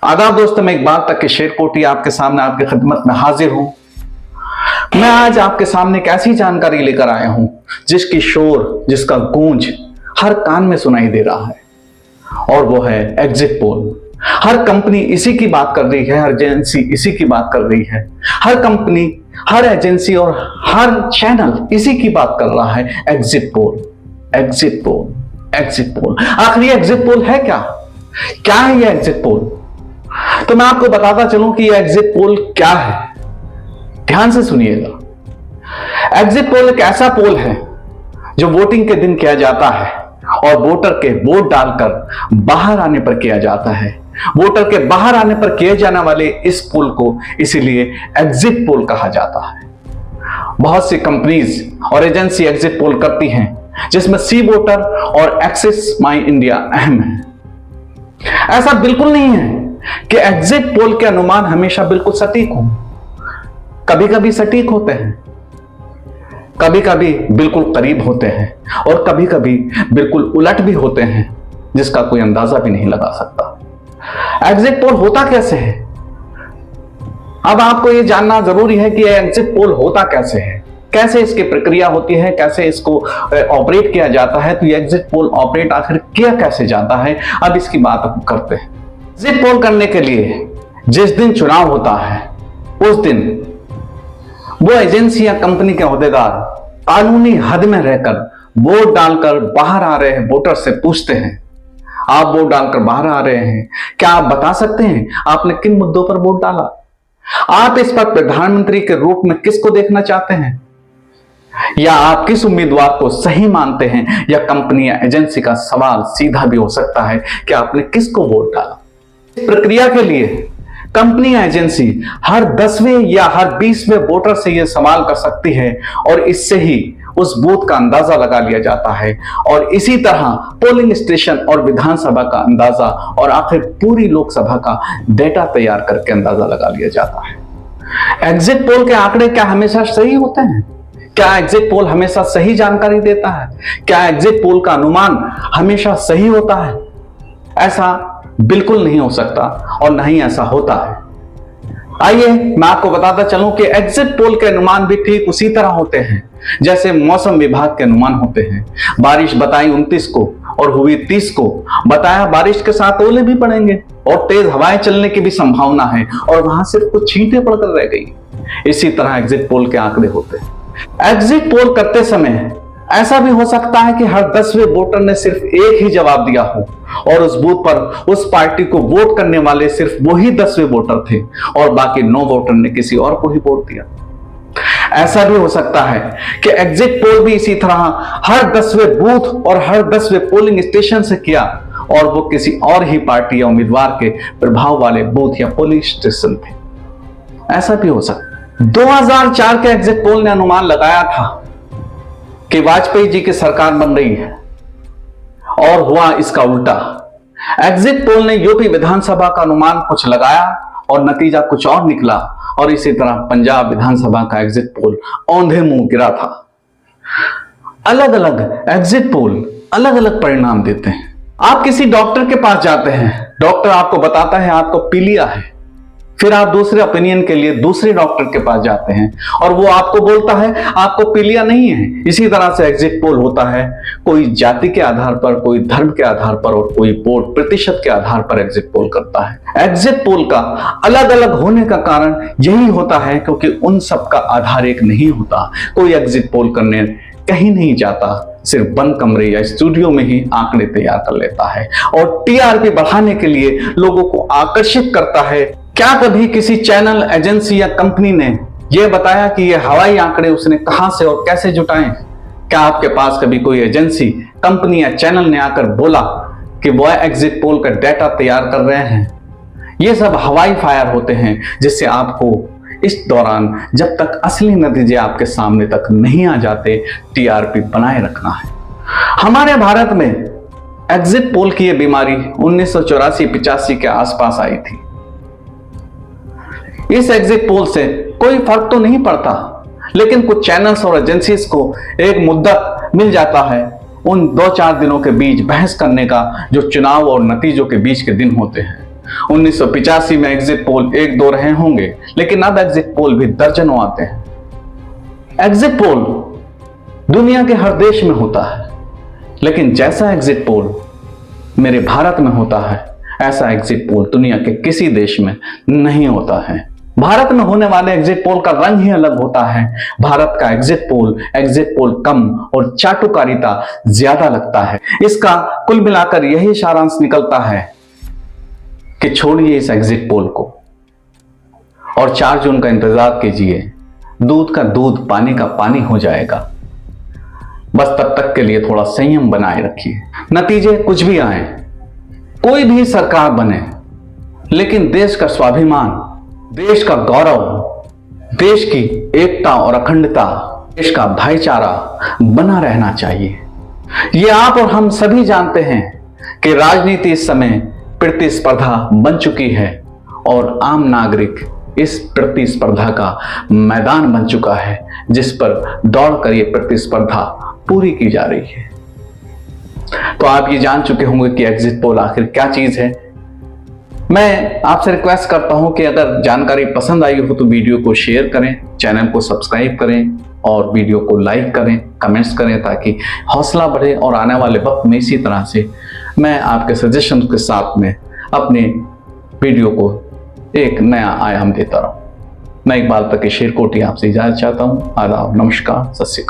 आदाब दोस्तों, मैं इकबाल तक के शेर कोटी आपके सामने आपकी खिदमत में हाजिर हूं। मैं आज आपके सामने एक ऐसी जानकारी लेकर आया हूं जिसकी शोर, जिसका गूंज हर कान में सुनाई दे रहा है, और वो है एग्जिट पोल। हर कंपनी इसी की बात कर रही है, हर एजेंसी इसी की बात कर रही है, हर कंपनी, हर एजेंसी और हर चैनल इसी की बात कर रहा है, exit poll, exit poll, exit poll. आखिर ये एग्जिट पोल है क्या? क्या है ये एग्जिट पोल? तो मैं आपको बताता चलूं कि ये एग्जिट पोल क्या है। ध्यान से सुनिएगा। एग्जिट पोल एक ऐसा पोल है जो वोटिंग के दिन किया जाता है और वोटर के वोट डालकर बाहर आने पर किया जाता है। वोटर के बाहर आने पर किए जाने वाले इस पोल को इसीलिए एग्जिट पोल कहा जाता है। बहुत सी कंपनीज और एजेंसी एग्जिट पोल करती हैं, जिसमें सी वोटर और एक्सिस माई इंडिया अहम है। ऐसा बिल्कुल नहीं है कि एग्जिट पोल के अनुमान हमेशा बिल्कुल सटीक हो। कभी कभी सटीक होते हैं, कभी कभी बिल्कुल करीब होते हैं, और कभी कभी बिल्कुल उलट भी होते हैं, जिसका कोई अंदाजा भी नहीं लगा सकता। एग्जिट पोल होता कैसे है? अब आपको यह जानना जरूरी है कि एग्जिट पोल होता कैसे है, कैसे इसकी प्रक्रिया होती है, कैसे इसको ऑपरेट किया जाता है। तो ये एग्जिट पोल ऑपरेट आखिर किया कैसे जाता है, अब इसकी बात करते हैं। एग्जिट पोल करने के लिए जिस दिन चुनाव होता है, उस दिन वो एजेंसी या कंपनी के ओहदेदार कानूनी हद में रहकर वोट डालकर बाहर आ रहे हैं वोटर से पूछते हैं, आप वोट डालकर बाहर आ रहे हैं, क्या आप बता सकते हैं आपने किन मुद्दों पर वोट डाला? आप इस पर प्रधानमंत्री के रूप में किसको देखना चाहते हैं, या आप किस उम्मीदवार को सही मानते हैं? या कंपनी या एजेंसी का सवाल सीधा भी हो सकता है कि आपने किसको वोट डाला। इस प्रक्रिया के लिए कंपनी या एजेंसी हर 10वें या हर 20वें वोटर से यह सवाल कर सकती है, और इससे ही उस बूथ का अंदाजा लगा लिया जाता है, और इसी तरह पोलिंग स्टेशन और विधानसभा का अंदाजा और आखिर पूरी लोकसभा का डेटा तैयार करके अंदाजा लगा लिया जाता है। एग्जिट पोल के आंकड़े क्या हमेशा सही होते हैं? क्या एग्जिट पोल हमेशा सही जानकारी देता है? क्या एग्जिट पोल का अनुमान हमेशा सही होता है? ऐसा बिल्कुल नहीं हो सकता, और न ही ऐसा होता है। आइए मैं आपको बताता चलूं कि एग्जिट पोल के अनुमान भी ठीक उसी तरह होते हैं जैसे मौसम विभाग के अनुमान होते हैं। बारिश बताई 29 को और हुई 30 को। बताया बारिश के साथ ओले भी पड़ेंगे और तेज हवाएं चलने की भी संभावना है, और वहां सिर्फ कुछ छींटे पड़कर रह गई। इसी तरह एग्जिट पोल के आंकड़े होते हैं। एग्जिट पोल करते समय ऐसा भी हो सकता है कि हर 10वें वोटर ने सिर्फ एक ही जवाब दिया हो, और उस बूथ पर उस पार्टी को वोट करने वाले सिर्फ वही 10वें वोटर थे, और बाकी 9 वोटर ने किसी और को ही वोट दिया। ऐसा भी हो सकता है कि एग्जिट पोल भी इसी तरह हर 10वें बूथ और हर 10वें पोलिंग स्टेशन से किया, और वो किसी और ही पार्टी या उम्मीदवार के प्रभाव वाले बूथ या पोलिंग स्टेशन थे। ऐसा भी हो सकता है। 2004 के एग्जिट पोल ने अनुमान लगाया था कि वाजपेयी जी की सरकार बन रही है, और हुआ इसका उल्टा। एग्जिट पोल ने यूपी विधानसभा का अनुमान कुछ लगाया और नतीजा कुछ और निकला, और इसी तरह पंजाब विधानसभा का एग्जिट पोल औंधे मुंह गिरा था। अलग अलग एग्जिट पोल अलग अलग परिणाम देते हैं। आप किसी डॉक्टर के पास जाते हैं, डॉक्टर आपको बताता है आपको पीलिया है, फिर आप दूसरे ओपिनियन के लिए दूसरे डॉक्टर के पास जाते हैं, और वो आपको बोलता है आपको पीलिया नहीं है। इसी तरह से एग्जिट पोल होता है, कोई जाति के आधार पर, कोई धर्म के आधार पर, और कोई वोट प्रतिशत के आधार पर एग्जिट पोल करता है। एग्जिट पोल का अलग अलग होने का कारण यही होता है क्योंकि उन सब का आधार एक नहीं होता। कोई एग्जिट पोल करने कहीं नहीं जाता, सिर्फ बंद कमरे या स्टूडियो में ही आंकड़े तैयार कर लेता है, और टीआरपी बढ़ाने के लिए लोगों को आकर्षित करता है। क्या कभी किसी चैनल, एजेंसी या कंपनी ने यह बताया कि ये हवाई आंकड़े उसने कहां से और कैसे जुटाए? क्या आपके पास कभी कोई एजेंसी, कंपनी या चैनल ने आकर बोला कि वह एग्जिट पोल का डेटा तैयार कर रहे हैं? ये सब हवाई फायर होते हैं, जिससे आपको इस दौरान जब तक असली नतीजे आपके सामने तक नहीं आ जाते, टीआरपी बनाए रखना है। हमारे भारत में एग्जिट पोल की यह बीमारी 1984-85 के आसपास आई थी। इस एग्जिट पोल से कोई फर्क तो नहीं पड़ता, लेकिन कुछ चैनल्स और एजेंसीज को एक मुद्दा मिल जाता है उन 2-4 दिनों के बीच बहस करने का, जो चुनाव और नतीजों के बीच के दिन होते हैं। 1985 में एग्जिट पोल 1-2 रहे होंगे, लेकिन अब एग्जिट पोल भी दर्जनों आते हैं। एग्जिट पोल दुनिया के हर देश में होता है, लेकिन जैसा एग्जिट पोल मेरे भारत में होता है, ऐसा एग्जिट पोल दुनिया के किसी देश में नहीं होता है। भारत में होने वाले एग्जिट पोल का रंग ही अलग होता है। भारत का एग्जिट पोल कम और चाटुकारिता ज्यादा लगता है। इसका कुल मिलाकर यही सारांश निकलता है कि छोड़िए इस एग्जिट पोल को और 4 जून का इंतजार कीजिए। दूध का दूध, पानी का पानी हो जाएगा। बस तब तक के लिए थोड़ा संयम बनाए रखिए। नतीजे कुछ भी आए, कोई भी सरकार बने, लेकिन देश का स्वाभिमान, देश का गौरव, देश की एकता और अखंडता, देश का भाईचारा बना रहना चाहिए। ये आप और हम सभी जानते हैं कि राजनीति इस समय प्रतिस्पर्धा बन चुकी है और आम नागरिक इस प्रतिस्पर्धा का मैदान बन चुका है, जिस पर दौड़कर ये प्रतिस्पर्धा पूरी की जा रही है। तो आप ये जान चुके होंगे कि एग्जिट पोल आखिर क्या चीज है। मैं आपसे रिक्वेस्ट करता हूं कि अगर जानकारी पसंद आई हो तो वीडियो को शेयर करें, चैनल को सब्सक्राइब करें और वीडियो को लाइक करें, कमेंट्स करें, ताकि हौसला बढ़े और आने वाले वक्त में इसी तरह से मैं आपके सजेशन के साथ में अपने वीडियो को एक नया आयाम देता रहूं। मैं इकबाल तक शेरकोटी आपसे इजाजत चाहता हूं। आदाब, नमस्कार, सत श्री अकाल।